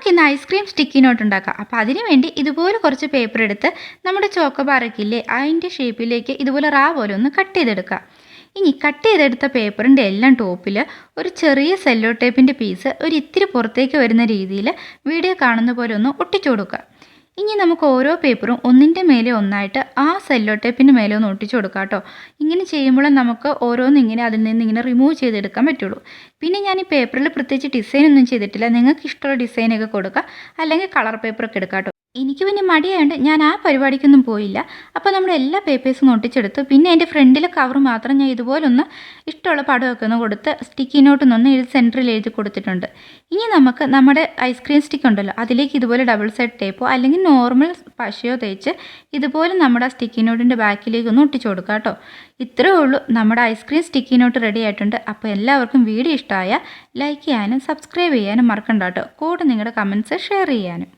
നമുക്കിന്ന് ice cream sticky note ഉണ്ടാക്കാം. അപ്പോൾ അതിന് വേണ്ടി ഇതുപോലെ കുറച്ച് പേപ്പർ എടുത്ത് നമ്മുടെ ചോക്കോബാറൊക്കെ അതിൻ്റെ ഷേപ്പിലേക്ക് ഇതുപോലെ പോലെ ഒന്ന് കട്ട് ചെയ്തെടുക്കുക. ഇനി കട്ട് ചെയ്തെടുത്ത പേപ്പറിൻ്റെ എല്ലാം ടോപ്പിൽ ഒരു ചെറിയ സെല്ലോ ടേപ്പിൻ്റെ പീസ് ഒരു ഇത്തിരി പുറത്തേക്ക് വരുന്ന രീതിയിൽ വീഡിയോ കാണുന്ന പോലെ ഒന്ന് ഒട്ടിച്ചു കൊടുക്കുക. ഇനി നമുക്ക് ഓരോ പേപ്പറും ഒന്നിൻ്റെ മേലെ ഒന്നായിട്ട് ആ സെല്ലോ ടേപ്പിൻ്റെ മേലെ ഒന്ന് ഒട്ടിച്ചു കൊടുക്കാം കേട്ടോ. ഇങ്ങനെ ചെയ്യുമ്പോൾ നമുക്ക് ഓരോന്നിങ്ങനെ അതിൽ നിന്ന് ഇങ്ങനെ റിമൂവ് ചെയ്തെടുക്കാൻ പറ്റുള്ളൂ. പിന്നെ ഞാൻ ഈ പേപ്പറിൽ പ്രത്യേകിച്ച് ഡിസൈനൊന്നും ചെയ്തിട്ടില്ല. നിങ്ങൾക്ക് ഇഷ്ടമുള്ള ഡിസൈനൊക്കെ കൊടുക്കുക, അല്ലെങ്കിൽ കളർ പേപ്പറൊക്കെ എടുക്കാം കേട്ടോ. എനിക്ക് പിന്നെ മടിയായതുകൊണ്ട് ഞാൻ ആ പരിപാടിക്കൊന്നും പോയില്ല. അപ്പോൾ നമ്മുടെ എല്ലാ പേപ്പേഴ്സും ഒട്ടിച്ചെടുത്തു. പിന്നെ അതിൻ്റെ ഫ്രണ്ടിലെ കവർ മാത്രം ഞാൻ ഇതുപോലൊന്ന് ഇഷ്ടമുള്ള പടമൊക്കെ ഒന്ന് കൊടുത്ത് സ്റ്റിക്കി നോട്ടൊന്നൊന്ന് സെൻറ്ററിൽ എഴുതി കൊടുത്തിട്ടുണ്ട്. ഇനി നമുക്ക് നമ്മുടെ ഐസ്ക്രീം സ്റ്റിക്ക് ഉണ്ടല്ലോ, അതിലേക്ക് ഇതുപോലെ ഡബിൾ സൈഡ് ടേപ്പോ അല്ലെങ്കിൽ നോർമൽ പശയോ തേച്ച് ഇതുപോലെ നമ്മുടെ ആ സ്റ്റിക്കി നോട്ടിൻ്റെ ബാക്കിലേക്ക് ഒന്ന് ഒട്ടിച്ചു കൊടുക്കുക കേട്ടോ. ഇത്രയേ ഉള്ളൂ, നമ്മുടെ ഐസ്ക്രീം സ്റ്റിക്കി നോട്ട് റെഡി ആയിട്ടുണ്ട്. അപ്പോൾ എല്ലാവർക്കും വീഡിയോ ഇഷ്ടമായ ലൈക്ക് ചെയ്യാനും സബ്സ്ക്രൈബ് ചെയ്യാനും മറക്കണ്ട കേട്ടോ. കൂടെ നിങ്ങളുടെ കമൻറ്റ്സ് ഷെയർ ചെയ്യാനും.